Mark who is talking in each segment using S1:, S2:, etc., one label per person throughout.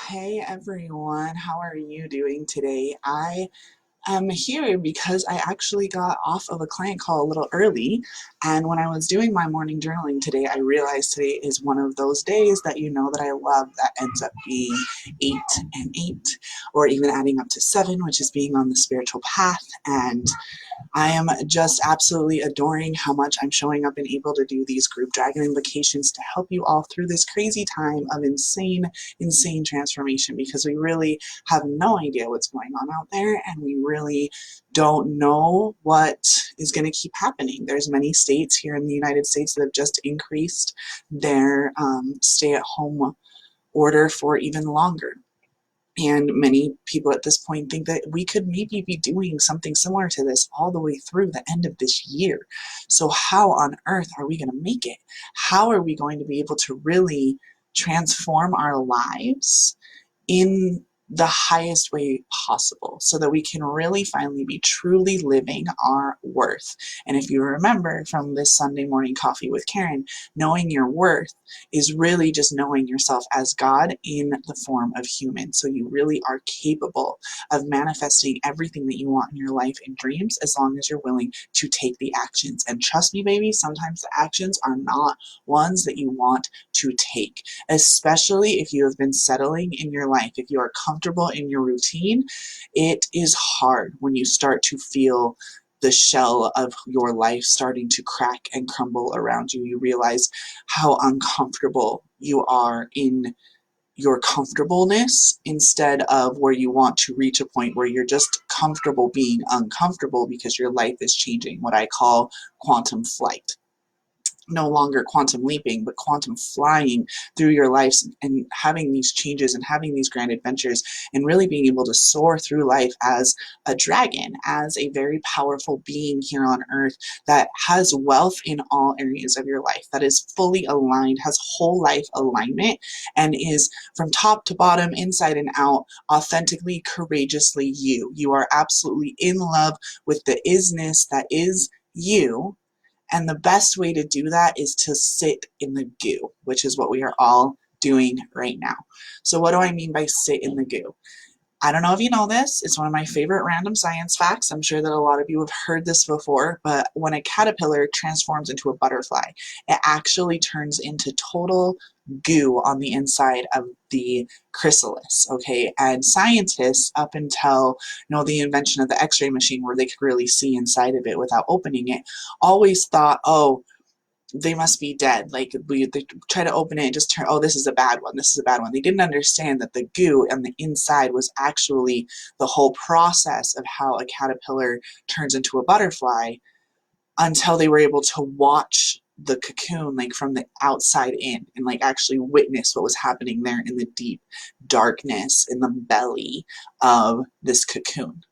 S1: Hey everyone, how are you doing today? I am here because I actually got off of a client call a little early, and when I was doing my morning journaling today, I realized today is one of those days that you know that I love that ends up being 8 and 8, or even adding up to 7, which is being on the spiritual path. And I am just absolutely adoring how much I'm showing up and able to do these group dragon invocations to help you all through this crazy time of insane transformation, because we really have no idea what's going on out there, and we really don't know what is going to keep happening. There's many states here in the United States that have just increased their stay-at-home order for even longer. And many people at this point think that we could maybe be doing something similar to this all the way through the end of this year. So how on earth are we going to make it? How are we going to be able to really transform our lives in the highest way possible so that we can really finally be truly living our worth? And if you remember from this Sunday morning coffee with Karen, knowing your worth is really just knowing yourself as God in the form of human. So you really are capable of manifesting everything that you want in your life in dreams, as long as you're willing to take the actions. And trust me, baby, sometimes the actions are not ones that you want to take, especially if you have been settling in your life. If you are comfortable in your routine, it is hard when you start to feel the shell of your life starting to crack and crumble around you. You realize how uncomfortable you are in your comfortableness, instead of where you want to reach a point where you're just comfortable being uncomfortable because your life is changing. What I call quantum flight. No longer quantum leaping, but quantum flying through your lives and having these changes and having these grand adventures, and really being able to soar through life as a dragon, as a very powerful being here on earth that has wealth in all areas of your life, that is fully aligned, has whole life alignment, and is from top to bottom, inside and out, authentically, courageously you. You are absolutely in love with the isness that is you, and the best way to do that is to sit in the goo, which is what we are all doing right now. So what do I mean by sit in the goo? I don't know if you know this, it's one of my favorite random science facts. I'm sure that a lot of you have heard this before, but when a caterpillar transforms into a butterfly, it actually turns into total goo on the inside of the chrysalis, okay? And scientists, up until the invention of the X-ray machine, where they could really see inside of it without opening it, always thought, oh, they must be dead. Like, they try to open it and just turn, oh, this is a bad one. This is a bad one. They didn't understand that the goo on the inside was actually the whole process of how a caterpillar turns into a butterfly, until they were able to watch the cocoon, like, from the outside in, and like actually witness what was happening there in the deep darkness in the belly of this cocoon.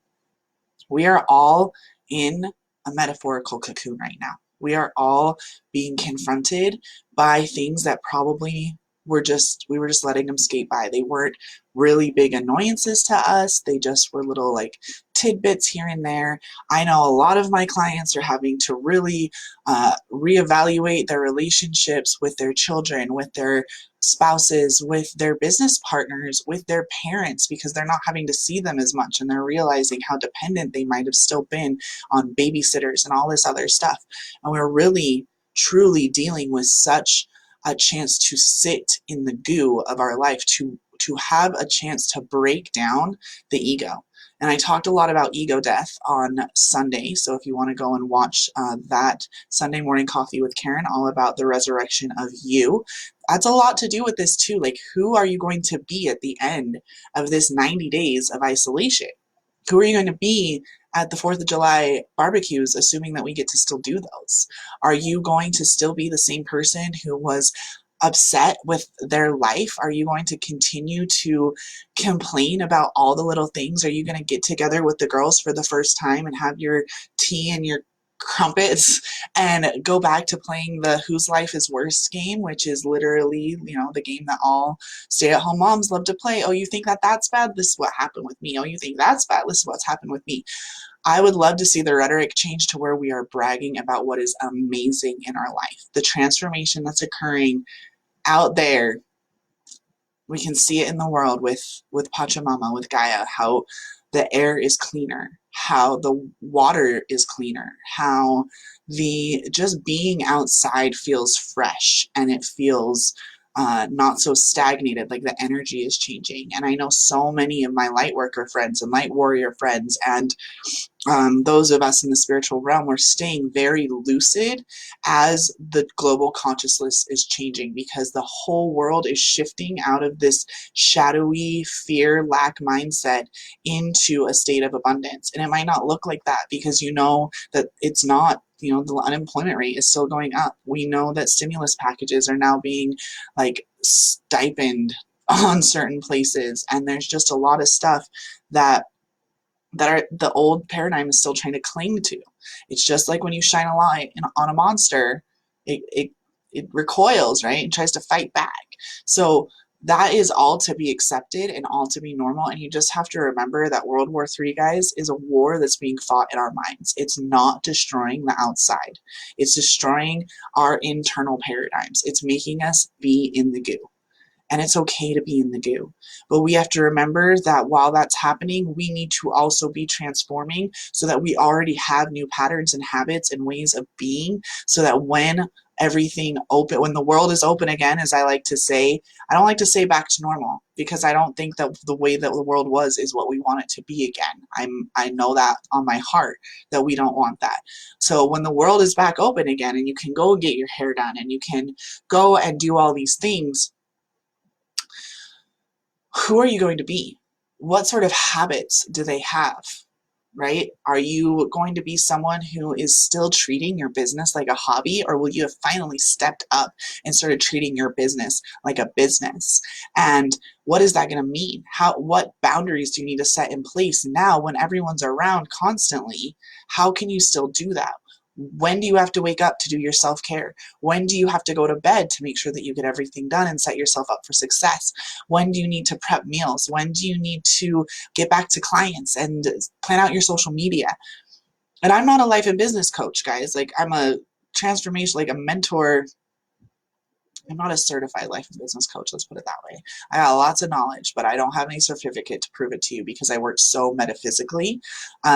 S1: We are all in a metaphorical cocoon right now. We are all being confronted by things that probably we were just letting them skate by. They weren't really big annoyances to us. They just were little, like, tidbits here and there. I know a lot of my clients are having to really reevaluate their relationships with their children, with their spouses, with their business partners, with their parents, because they're not having to see them as much, and they're realizing how dependent they might have still been on babysitters and all this other stuff. And we're really truly dealing with such a chance to sit in the goo of our life, to have a chance to break down the ego. And I talked a lot about ego death on Sunday, so if you want to go and watch that Sunday morning coffee with Karen, all about the resurrection of you, that's a lot to do with this too. Like, who are you going to be at the end of this 90 days of isolation? Who are you going to be at the 4th of July barbecues, assuming that we get to still do those? Are you going to still be the same person who was upset with their life? Are you going to continue to complain about all the little things? Are you going to get together with the girls for the first time and have your tea and your crumpets and go back to playing the whose life is worse game, which is literally, the game that all stay-at-home moms love to play? Oh, you think that that's bad? This is what happened with me. Oh, you think that's bad? This is what's happened with me. I would love to see the rhetoric change to where we are bragging about what is amazing in our life, the transformation that's occurring out there. We can see it in the world with Pachamama, with Gaia, how the air is cleaner, how the water is cleaner, how the just being outside feels fresh and it feels not so stagnated, like the energy is changing. And I know so many of my light worker friends and light warrior friends and those of us in the spiritual realm, we're staying very lucid as the global consciousness is changing, because the whole world is shifting out of this shadowy fear lack mindset into a state of abundance. And it might not look like that because you know that it's not, you know, the unemployment rate is still going up. We know that stimulus packages are now being like stipend on certain places, and there's just a lot of stuff that the old paradigm is still trying to cling to. It's just like when you shine a light on a monster, it recoils, right, and tries to fight back. So that is all to be accepted and all to be normal. And you just have to remember that World War III, guys, is a war that's being fought in our minds. It's not destroying the outside. It's destroying our internal paradigms. It's making us be in the goo. And it's okay to be in the goo. But we have to remember that while that's happening, we need to also be transforming so that we already have new patterns and habits and ways of being, so that when when the world is open again, as I like to say, I don't like to say back to normal, because I don't think that the way that the world was is what we want it to be again. I know that on my heart that we don't want that. So when the world is back open again and you can go get your hair done and you can go and do all these things, who are you going to be? What sort of habits do they have, right? Are you going to be someone who is still treating your business like a hobby, or will you have finally stepped up and started treating your business like a business? And what is that going to mean? What boundaries do you need to set in place now when everyone's around constantly? How can you still do that? When do you have to wake up to do your self-care? When do you have to go to bed to make sure that you get everything done and set yourself up for success? When do you need to prep meals? When do you need to get back to clients and plan out your social media? And I'm not a life and business coach, guys. Like, I'm a transformation, like a mentor. I'm not a certified life and business coach, let's put it that way. I got lots of knowledge, but I don't have any certificate to prove it to you because I work so metaphysically.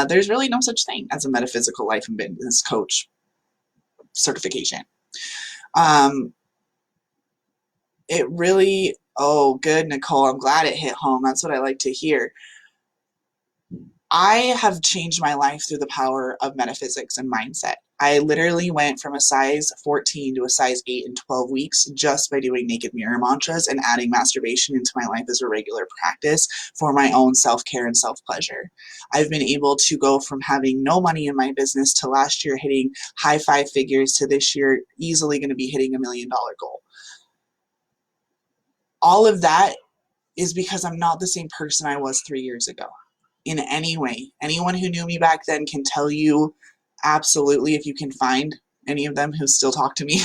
S1: There's really no such thing as a metaphysical life and business coach certification. It really, oh, good, Nicole. I'm glad it hit home. That's what I like to hear. I have changed my life through the power of metaphysics and mindset. I literally went from a size 14 to a size 8 in 12 weeks just by doing naked mirror mantras and adding masturbation into my life as a regular practice for my own self-care and self-pleasure. I've been able to go from having no money in my business to last year hitting high 5 figures to this year easily going to be hitting $1 million goal. All of that is because I'm not the same person I was 3 years ago in any way. Anyone who knew me back then can tell you absolutely, if you can find any of them who still talk to me.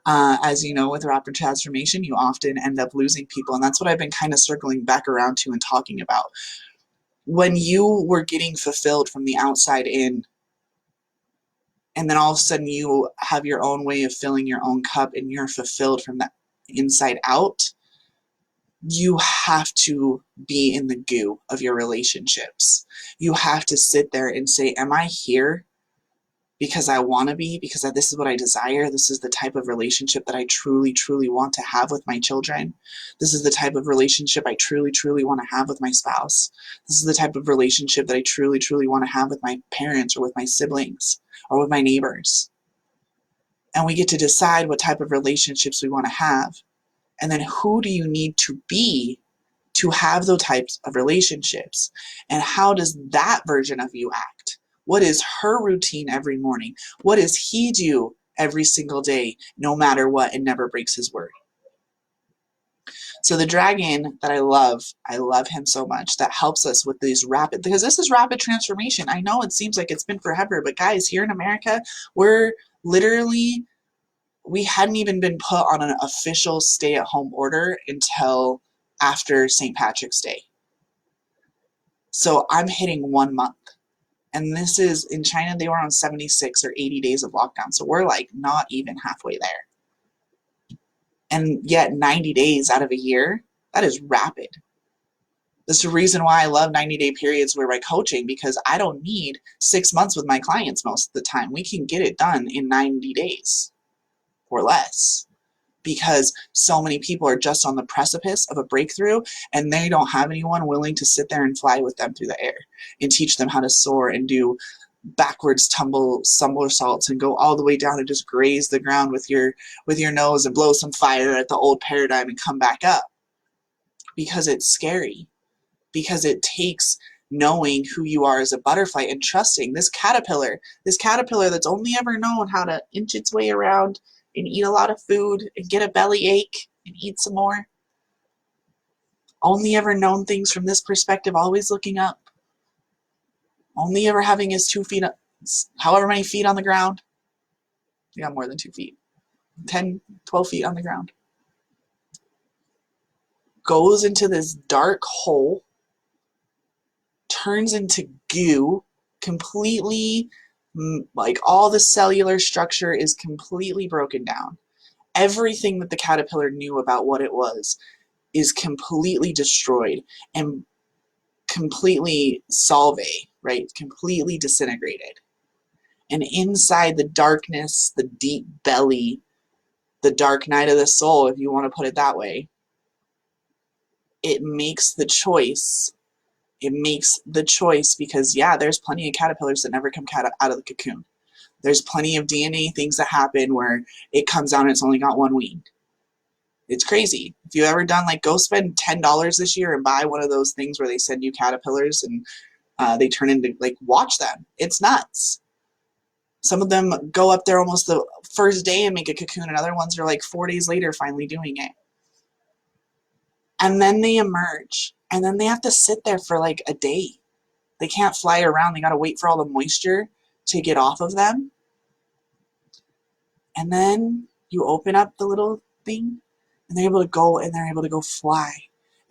S1: As you know, with rapid transformation, you often end up losing people. And that's what I've been kind of circling back around to and talking about. When you were getting fulfilled from the outside in, and then all of a sudden you have your own way of filling your own cup and you're fulfilled from the inside out, you have to be in the goo of your relationships. You have to sit there and say, am I here because I want to be, because this is what I desire? This is the type of relationship that I truly, truly want to have with my children. This is the type of relationship I truly, truly want to have with my spouse. This is the type of relationship that I truly, truly want to have with my parents or with my siblings or with my neighbors. And we get to decide what type of relationships we want to have. And then who do you need to be to have those types of relationships? And how does that version of you act? What is her routine every morning? What does he do every single day, no matter what, and never breaks his word? So the dragon that I love him so much, that helps us with these rapid, because this is rapid transformation. I know it seems like it's been forever, but guys, here in America, we're literally, we hadn't even been put on an official stay-at-home order until after St. Patrick's Day. So I'm hitting 1 month. And this is, in China, they were on 76 or 80 days of lockdown. So we're like not even halfway there. And yet 90 days out of a year, That is rapid. That's the reason why I love 90-day periods where I'm coaching, because I don't need 6 months with my clients most of the time. We can get it done in 90 days or less, because so many people are just on the precipice of a breakthrough and they don't have anyone willing to sit there and fly with them through the air and teach them how to soar and do backwards tumble somersaults and go all the way down and just graze the ground with your nose and blow some fire at the old paradigm and come back up, because it's scary, because it takes knowing who you are as a butterfly and trusting this caterpillar that's only ever known how to inch its way around and eat a lot of food and get a belly ache and eat some more. Only ever known things from this perspective, always looking up. Only ever having his 2 feet, however many feet on the ground. He got more than 2 feet. 10, 12 feet on the ground. Goes into this dark hole, turns into goo, completely, like all the cellular structure is completely broken down. Everything that the caterpillar knew about what it was is completely destroyed and completely solve, right? Completely disintegrated. And inside the darkness, the deep belly, the dark night of the soul, if you want to put it that way, it makes the choice. It makes the choice because, yeah, there's plenty of caterpillars that never come out of the cocoon. There's plenty of DNA things that happen where it comes out and it's only got one wing. It's crazy. If you've ever done, like, go spend $10 this year and buy one of those things where they send you caterpillars and they turn into, like, watch them. It's nuts. Some of them go up there almost the first day and make a cocoon, and other ones are like 4 days later finally doing it. And then they emerge, and then they have to sit there for like a day. They can't fly around. They got to wait for all the moisture to get off of them. And then you open up the little thing, and they're able to go, and they're able to go fly.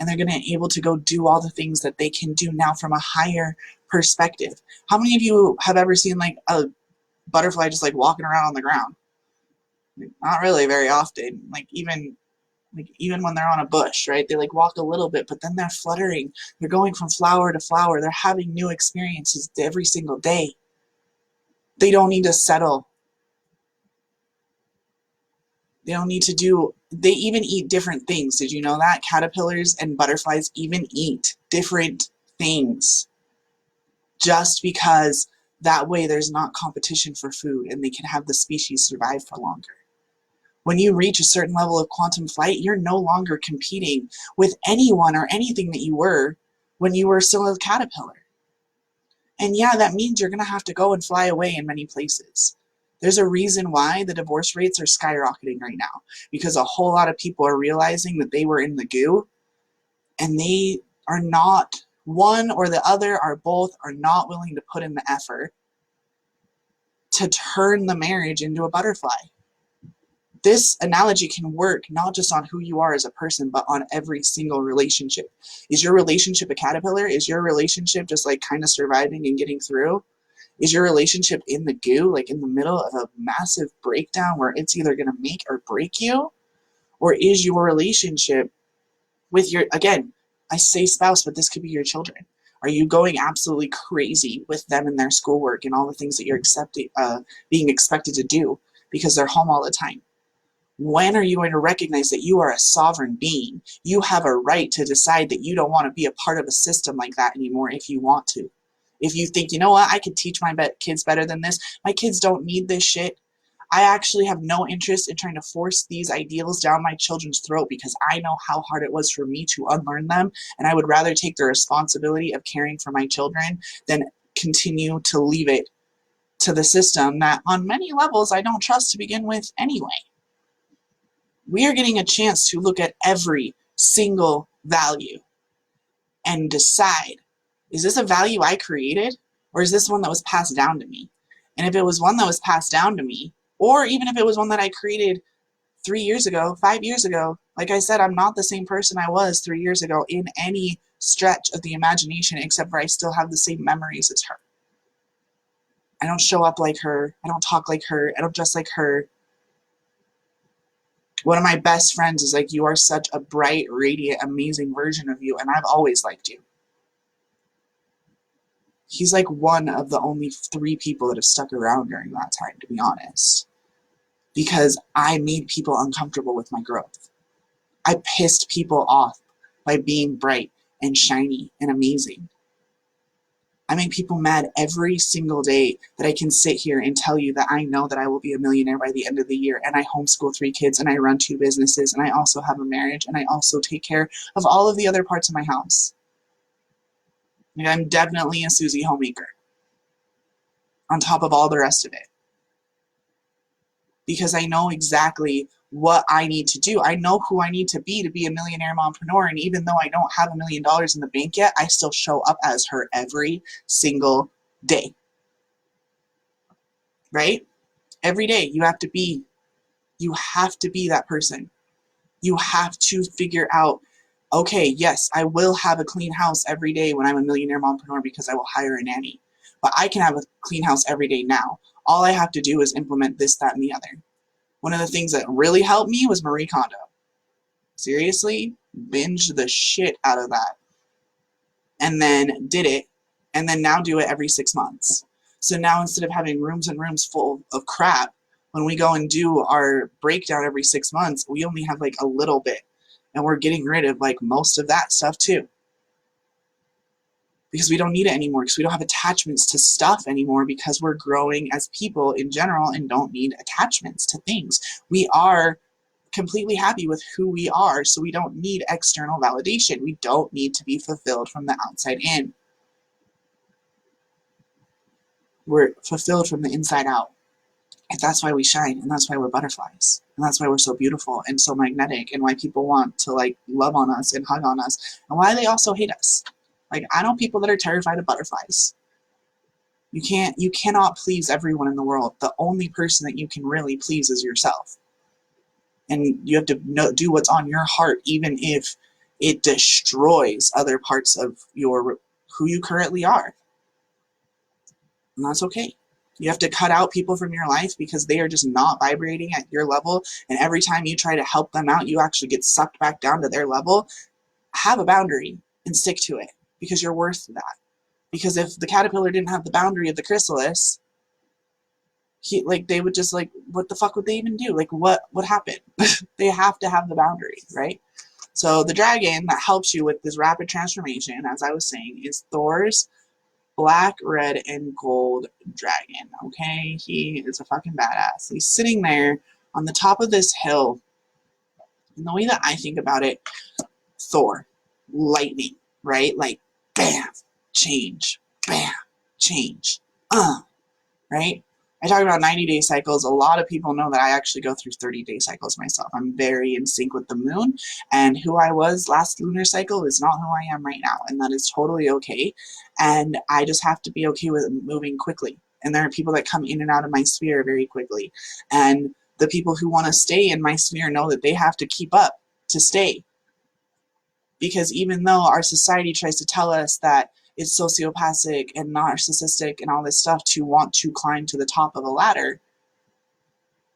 S1: And they're going to be able to go do all the things that they can do now from a higher perspective. How many of you have ever seen like a butterfly just like walking around on the ground? Like, not really very often. Like even when they're on a bush, right? They like walk a little bit, but then they're fluttering. They're going from flower to flower. They're having new experiences every single day. They don't need to settle. They don't need to do, they even eat different things. Did you know that? Caterpillars and butterflies even eat different things, just because that way there's not competition for food and they can have the species survive for longer. When you reach a certain level of quantum flight, you're no longer competing with anyone or anything that you were when you were still a caterpillar. And yeah, that means you're going to have to go and fly away in many places. There's a reason why the divorce rates are skyrocketing right now, because a whole lot of people are realizing that they were in the goo and they are not, one or the other or both are not willing to put in the effort to turn the marriage into a butterfly. This analogy can work not just on who you are as a person, but on every single relationship. Is your relationship a caterpillar? Is your relationship just like kind of surviving and getting through? Is your relationship in the goo, like in the middle of a massive breakdown where it's either going to make or break you? Or is your relationship with your, again, I say spouse, but this could be your children. Are you going absolutely crazy with them and their schoolwork and all the things that you're being expected to do because they're home all the time? When are you going to recognize that you are a sovereign being? You have a right to decide that you don't want to be a part of a system like that anymore if you want to. If you think, you know what, I could teach my kids better than this. My kids don't need this shit. I actually have no interest in trying to force these ideals down my children's throat because I know how hard it was for me to unlearn them, and I would rather take the responsibility of caring for my children than continue to leave it to the system that on many levels I don't trust to begin with anyway. We are getting a chance to look at every single value and decide, is this a value I created, or is this one that was passed down to me? And if it was one that was passed down to me, or even if it was one that I created 3 years ago, 5 years ago, like I said, I'm not the same person I was 3 years ago in any stretch of the imagination, except for I still have the same memories as her. I don't show up like her. I don't talk like her. I don't dress like her. One of my best friends is like, you are such a bright, radiant, amazing version of you, and I've always liked you. He's like one of the only 3 people that have stuck around during that time, to be honest. Because I made people uncomfortable with my growth. I pissed people off by being bright and shiny and amazing. I make people mad every single day that I can sit here and tell you that I know that I will be a millionaire by the end of the year, and I homeschool 3 kids, and I run 2 businesses, and I also have a marriage, and I also take care of all of the other parts of my house. Like, I'm definitely a Susie homemaker on top of all the rest of it, because I know exactly what I need to do. I know who I need to be a millionaire mompreneur, and even though I don't have $1 million in the bank yet, I still show up as her every single day, right? Every day you have to be that person. You have to figure out, okay, yes, I will have a clean house every day when I'm a millionaire mompreneur because I will hire a nanny. But I can have a clean house every day now. All I have to do is implement this, that, and the other. One of the things that really helped me was Marie Kondo. Seriously, binge the shit out of that. And then did it, and then now do it every 6 months. So now instead of having rooms and rooms full of crap, when we go and do our breakdown every 6 months, we only have like a little bit. And we're getting rid of like most of that stuff too. Because we don't need it anymore, because we don't have attachments to stuff anymore, because we're growing as people in general and don't need attachments to things. We are completely happy with who we are, so we don't need external validation. We don't need to be fulfilled from the outside in. We're fulfilled from the inside out. And that's why we shine, and that's why we're butterflies, and that's why we're so beautiful and so magnetic, and why people want to like love on us and hug on us, and why they also hate us. Like, I know people that are terrified of butterflies. You cannot please everyone in the world. The only person that you can really please is yourself. And you have to do what's on your heart, even if it destroys other parts of who you currently are. And that's okay. You have to cut out people from your life because they are just not vibrating at your level. And every time you try to help them out, you actually get sucked back down to their level. Have a boundary and stick to it, because you're worth that. Because if the caterpillar didn't have the boundary of the chrysalis, they would just what the fuck would they even do? Like, what would happen? They have to have the boundary, right? So the dragon that helps you with this rapid transformation, as I was saying, is Thor's black, red, and gold dragon, okay? He is a fucking badass. He's sitting there on the top of this hill. And the way that I think about it, Thor, lightning, right? Like, bam, change, bam, change, right? I talk about 90-day cycles. A lot of people know that I actually go through 30-day cycles myself. I'm very in sync with the moon, and who I was last lunar cycle is not who I am right now, and that is totally okay. And I just have to be okay with moving quickly. And there are people that come in and out of my sphere very quickly. And the people who want to stay in my sphere know that they have to keep up to stay. Because even though our society tries to tell us that it's sociopathic and narcissistic and all this stuff to want to climb to the top of a ladder,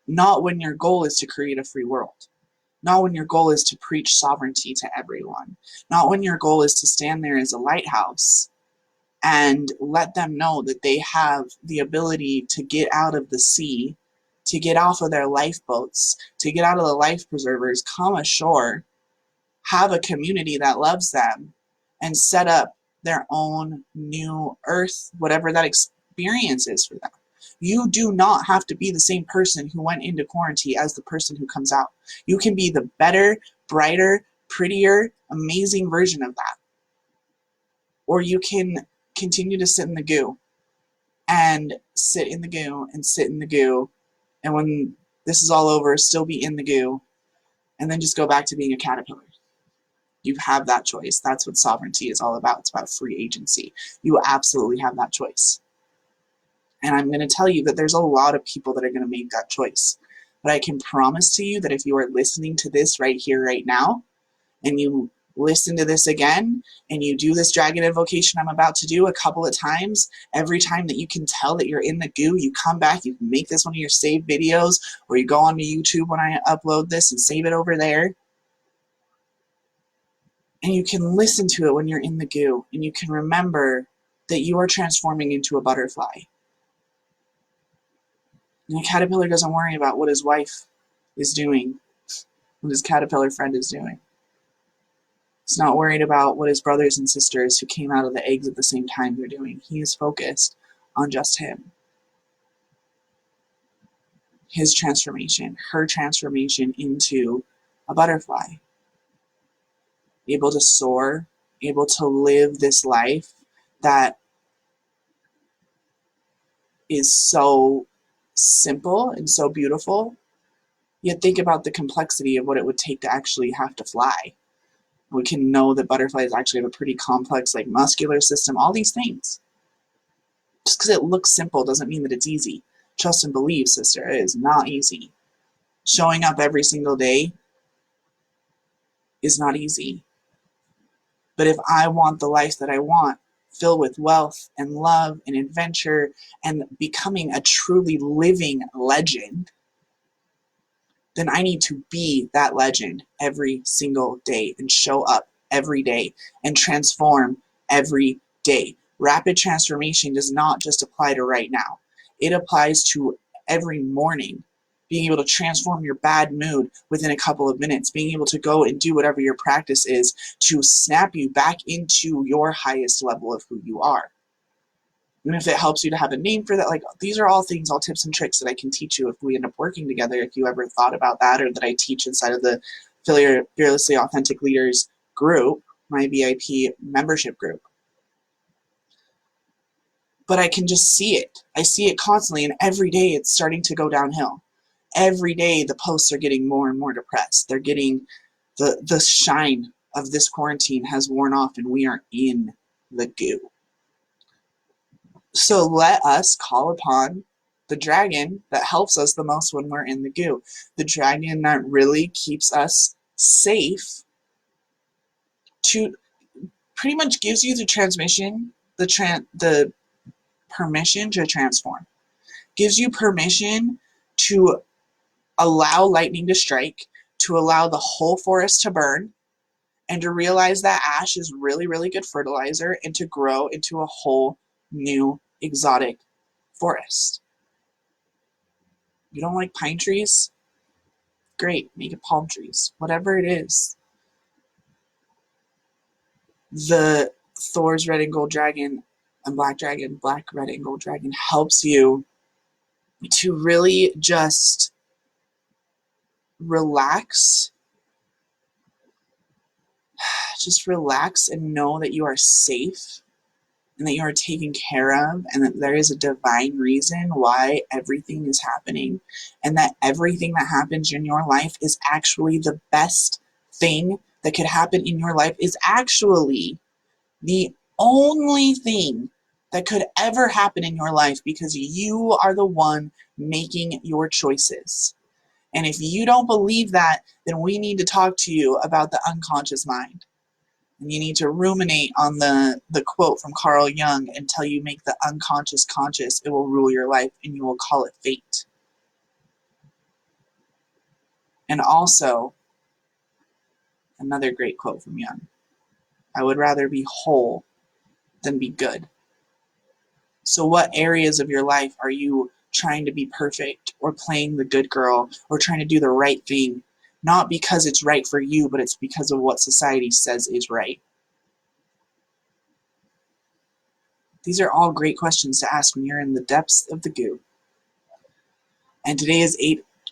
S1: not when your goal is to create a free world. Not when your goal is to preach sovereignty to everyone. Not when your goal is to stand there as a lighthouse and let them know that they have the ability to get out of the sea, to get off of their lifeboats, to get out of the life preservers, come ashore, have a community that loves them, and set up their own new earth, whatever that experience is for them. You do not have to be the same person who went into quarantine as the person who comes out. You can be the better, brighter, prettier, amazing version of that. Or you can continue to sit in the goo and sit in the goo and sit in the goo, and when this is all over, still be in the goo, and then just go back to being a caterpillar. You have that choice. That's what sovereignty is all about. It's about free agency. You absolutely have that choice. And I'm going to tell you that there's a lot of people that are going to make that choice. But I can promise to you that if you are listening to this right here, right now, and you listen to this again and you do this dragon invocation I'm about to do a couple of times, every time that you can tell that you're in the goo, you come back, you can make this one of your saved videos, or you go onto YouTube when I upload this and save it over there. And you can listen to it when you're in the goo, and you can remember that you are transforming into a butterfly. And a caterpillar doesn't worry about what his wife is doing, what his caterpillar friend is doing. He's not worried about what his brothers and sisters who came out of the eggs at the same time are doing. He is focused on just him. His transformation, her transformation into a butterfly. Able to soar, able to live this life that is so simple and so beautiful. Yet think about the complexity of what it would take to actually have to fly. We can know that butterflies actually have a pretty complex, like, muscular system, all these things. Just because it looks simple doesn't mean that it's easy. Trust and believe, sister, it is not easy. Showing up every single day is not easy. But if I want the life that I want, filled with wealth and love and adventure and becoming a truly living legend, then I need to be that legend every single day and show up every day and transform every day. Rapid transformation does not just apply to right now. It applies to every morning. Being able to transform your bad mood within a couple of minutes, being able to go and do whatever your practice is to snap you back into your highest level of who you are. And if it helps you to have a name for that, like, these are all things, all tips and tricks that I can teach you if we end up working together, if you ever thought about that, or that I teach inside of the Fearlessly Authentic Leaders group, my VIP membership group. But I can just see it. I see it constantly, and every day it's starting to go downhill. Every day the posts are getting more and more depressed. They're getting, the shine of this quarantine has worn off, and we are in the goo. So let us call upon the dragon that helps us the most when we're in the goo. The dragon that really keeps us safe, to pretty much gives you the the permission to transform. Gives you permission to allow lightning to strike, to allow the whole forest to burn, and to realize that ash is really, really good fertilizer, and to grow into a whole new exotic forest. You don't like pine trees? Great, make it palm trees. Whatever it is. The Thor's red and gold dragon and black, red, and gold dragon helps you to really just relax. Just relax and know that you are safe and that you are taken care of, and that there is a divine reason why everything is happening, and that everything that happens in your life is actually the best thing that could happen in your life, is actually the only thing that could ever happen in your life, because you are the one making your choices. And if you don't believe that, then we need to talk to you about the unconscious mind. And you need to ruminate on the quote from Carl Jung: until you make the unconscious conscious, it will rule your life, and you will call it fate. And also, another great quote from Jung: I would rather be whole than be good. So what areas of your life are you trying to be perfect, or playing the good girl, or trying to do the right thing? Not because it's right for you, but it's because of what society says is right. These are all great questions to ask when you're in the depths of the goo. And today is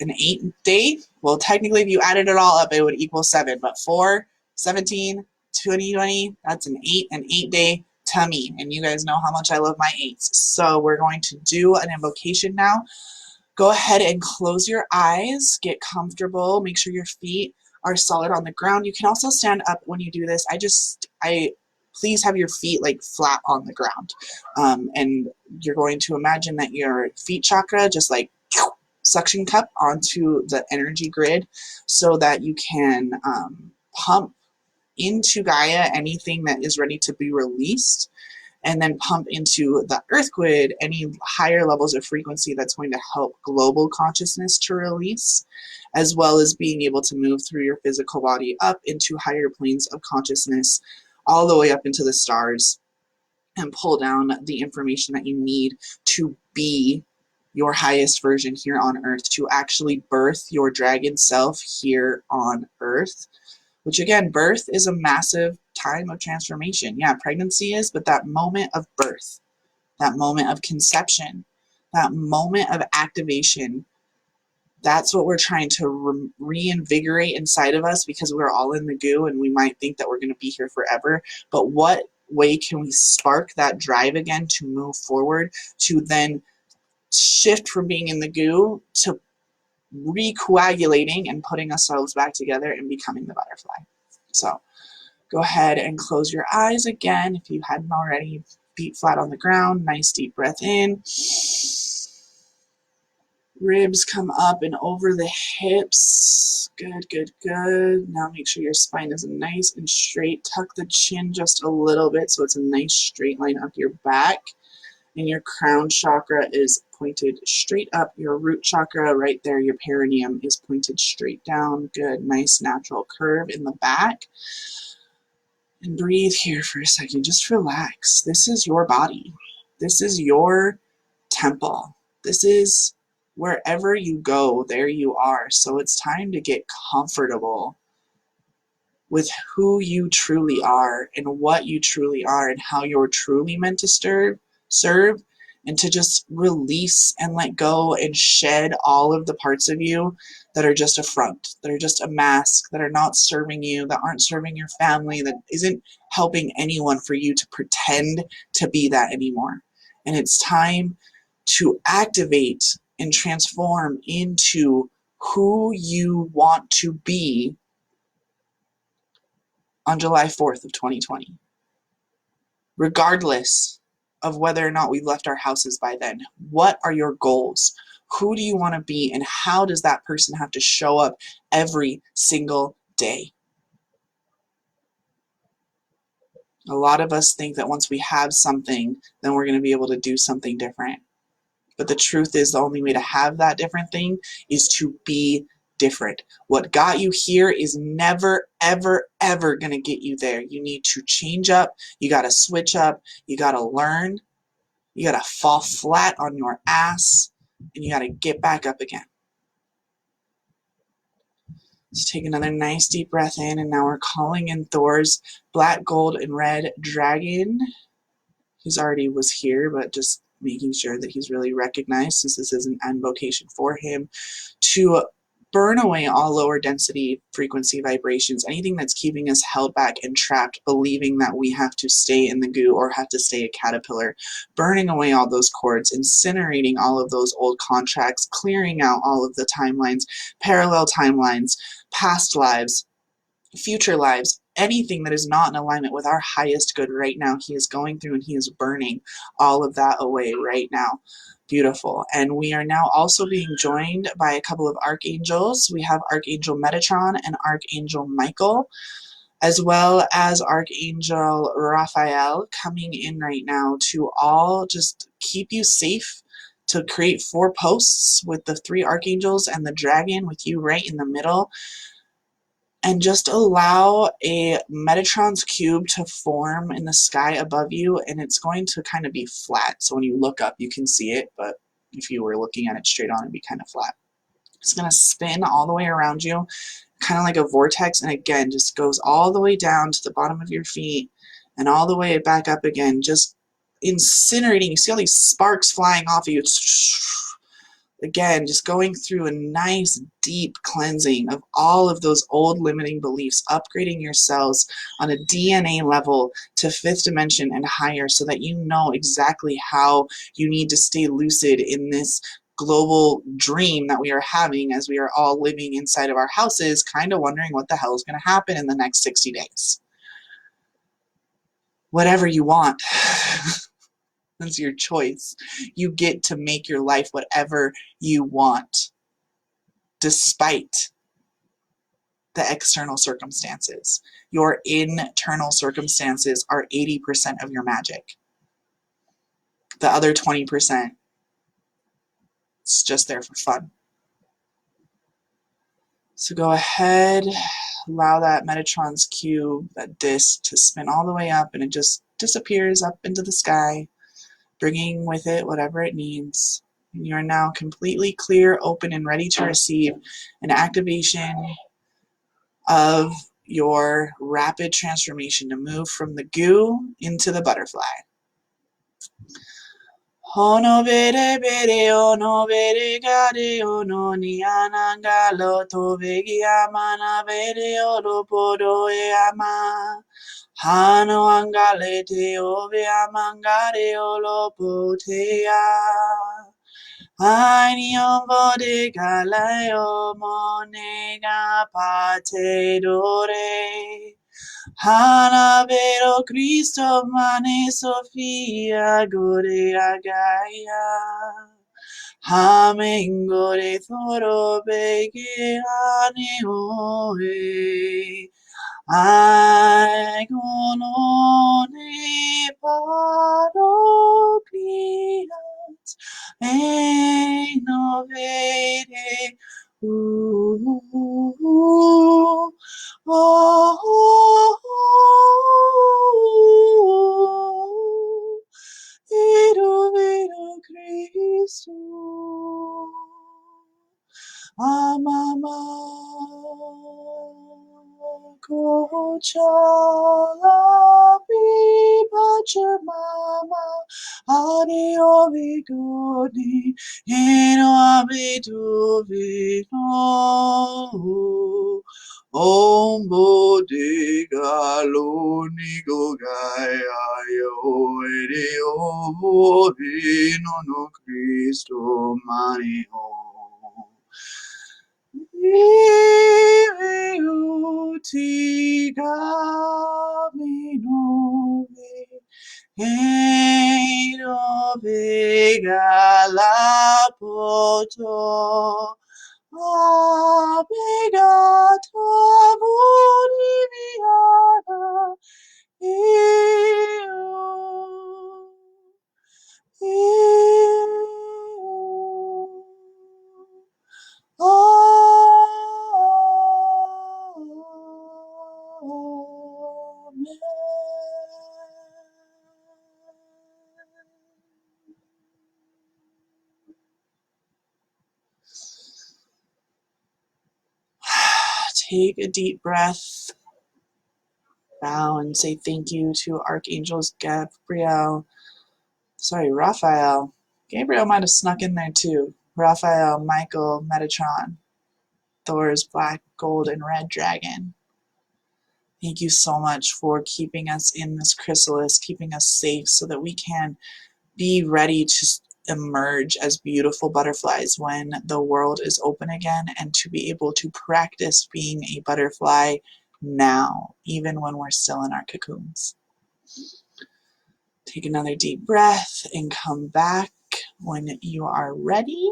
S1: an 8th day. Well, technically, if you added it all up, it would equal 7. But 4, 17, 20, that's an 8-day tummy. And you guys know how much I love my 8s. So we're going to do an invocation now. Go ahead and close your eyes. Get comfortable. Make sure your feet are solid on the ground. You can also stand up when you do this. Please have your feet like flat on the ground. And you're going to imagine that your feet chakra just like suction cup onto the energy grid, so that you can pump into Gaia anything that is ready to be released, and then pump into the earth grid any higher levels of frequency that's going to help global consciousness to release, as well as being able to move through your physical body up into higher planes of consciousness, all the way up into the stars, and pull down the information that you need to be your highest version here on earth, to actually birth your dragon self here on earth. Which again, birth is a massive time of transformation. Yeah, pregnancy is, but that moment of birth, that moment of conception, that moment of activation, that's what we're trying to reinvigorate inside of us, because we're all in the goo and we might think that we're going to be here forever. But what way can we spark that drive again to move forward, to then shift from being in the goo to recoagulating and putting ourselves back together and becoming the butterfly? So go ahead and close your eyes again if you hadn't already. Feet flat on the ground. Nice deep breath in. Ribs come up and over the hips. Good, good, good. Now make sure your spine is nice and straight. Tuck the chin just a little bit so it's a nice straight line up your back. And your crown chakra is pointed straight up. Your root chakra right there, your perineum, is pointed straight down. Good, nice natural curve in the back. And breathe here for a second. Just relax. This is your body. This is your temple. This is wherever you go, there you are. So it's time to get comfortable with who you truly are and what you truly are and how you're truly meant to serve, and to just release and let go and shed all of the parts of you that are just a front, that are just a mask, that are not serving you, that aren't serving your family, that isn't helping anyone, for you to pretend to be that anymore. And it's time to activate and transform into who you want to be on July 4th of 2020. Regardless of whether or not we've left our houses by then, what are your goals? Who do you want to be, and how does that person have to show up every single day? A lot of us think that once we have something, then we're going to be able to do something different. But the truth is, the only way to have that different thing is to be different. What got you here is never, ever, ever going to get you there. You need to change up. You got to switch up. You got to learn. You got to fall flat on your ass, and you got to get back up again. Let's take another nice deep breath in, and now we're calling in Thor's black, gold, and red dragon. He's already was here, but just making sure that he's really recognized, since this is an invocation for him, to burn away all lower density frequency vibrations, anything that's keeping us held back and trapped, believing that we have to stay in the goo or have to stay a caterpillar, burning away all those cords, incinerating all of those old contracts, clearing out all of the timelines, parallel timelines, past lives, future lives, anything that is not in alignment with our highest good right now. He is going through and he is burning all of that away right now. Beautiful. And we are now also being joined by a couple of archangels. We have Archangel Metatron and Archangel Michael, as well as Archangel Raphael, coming in right now to all just keep you safe, to create 4 posts with the 3 archangels and the dragon with you right in the middle. And just allow a Metatron's cube to form in the sky above you, and it's going to kind of be flat. So when you look up, you can see it, but if you were looking at it straight on, it'd be kind of flat. It's going to spin all the way around you, kind of like a vortex, and again, just goes all the way down to the bottom of your feet and all the way back up again, just incinerating. You see all these sparks flying off of you. Again, just going through a nice deep cleansing of all of those old limiting beliefs, upgrading your cells on a DNA level to 5th dimension and higher, so that you know exactly how you need to stay lucid in this global dream that we are having, as we are all living inside of our houses, kind of wondering what the hell is going to happen in the next 60 days. Whatever you want. That's your choice. You get to make your life whatever you want, despite the external circumstances. Your internal circumstances are 80% of your magic. The other 20%, it's just there for fun. So go ahead, allow that Metatron's cube, that disc, to spin all the way up, and it just disappears up into the sky, bringing with it whatever it needs. And you are now completely clear, open, and ready to receive an activation of your rapid transformation to move from the goo into the butterfly. Ono bere bere ono bere gare ono ni anangalo to vegi amana bere oro podo e ama. Hano angale te ove amangare olo potea. Aini ombode galeo monega pate dore. Hana vero Cristo mane Sofia gore agaya. Amen gore Thor bege ane oe. I ne paroclias enovere Vero Cristo Amama Kochala Pipacha Mama Adio Vigoni Eno Abidu Vino Ombo de Galoni Gogaya Yo Edio Vino no Cristo Manio Take a deep breath, bow and say thank you to Archangels Raphael. Gabriel might have snuck in there too. Raphael, Michael, Metatron, Thor's black, gold, and red dragon. Thank you so much for keeping us in this chrysalis, keeping us safe so that we can be ready to emerge as beautiful butterflies when the world is open again, and to be able to practice being a butterfly now, even when we're still in our cocoons. Take another deep breath and come back when you are ready.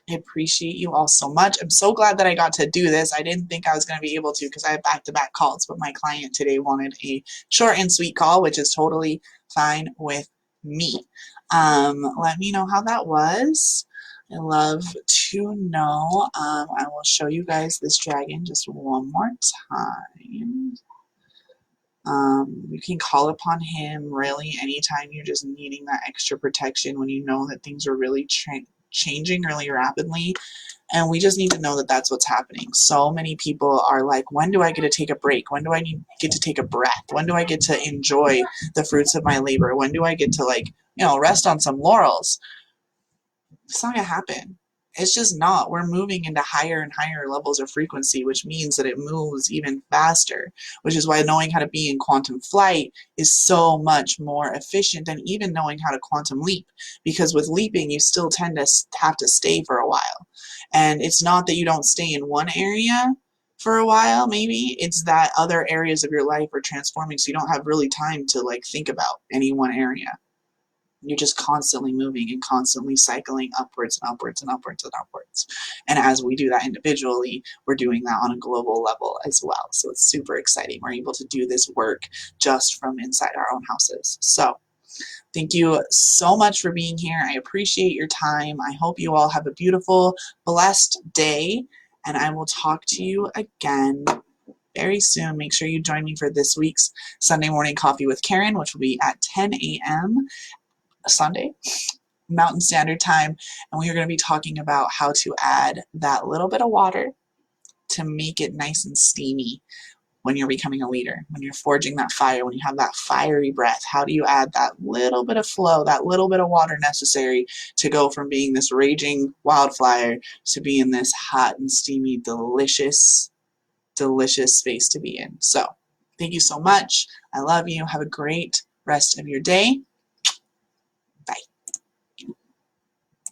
S1: I appreciate you all so much. I'm so glad that I got to do this. I didn't think I was going to be able to because I have back-to-back calls, but my client today wanted a short and sweet call, which is totally fine with me. Let me know how that was. I love to know. I will show you guys this dragon just one more time. You can call upon him really anytime you're just needing that extra protection when you know that things are really changing really rapidly. And we just need to know that that's what's happening. So many people are like, when do I get to take a break? When do I get to take a breath? When do I get to enjoy the fruits of my labor? When do I get to rest on some laurels? It's not going to happen. It's just not. We're moving into higher and higher levels of frequency, which means that it moves even faster, which is why knowing how to be in quantum flight is so much more efficient than even knowing how to quantum leap, because with leaping, you still tend to have to stay for a while. And it's not that you don't stay in one area for a while, maybe. It's that other areas of your life are transforming, so you don't have really time to think about any one area. You're just constantly moving and constantly cycling upwards and upwards and upwards and upwards. And as we do that individually, we're doing that on a global level as well. So it's super exciting. We're able to do this work just from inside our own houses. So thank you so much for being here. I appreciate your time. I hope you all have a beautiful, blessed day, and I will talk to you again very soon. Make sure you join me for this week's Sunday Morning Coffee with Karen, which will be at 10 a.m. Sunday, Mountain Standard Time, and we are going to be talking about how to add that little bit of water to make it nice and steamy when you're becoming a leader, when you're forging that fire, when you have that fiery breath. How do you add that little bit of flow, that little bit of water necessary to go from being this raging wildfire to being this hot and steamy, delicious, delicious space to be in? So thank you so much. I love you. Have a great rest of your day.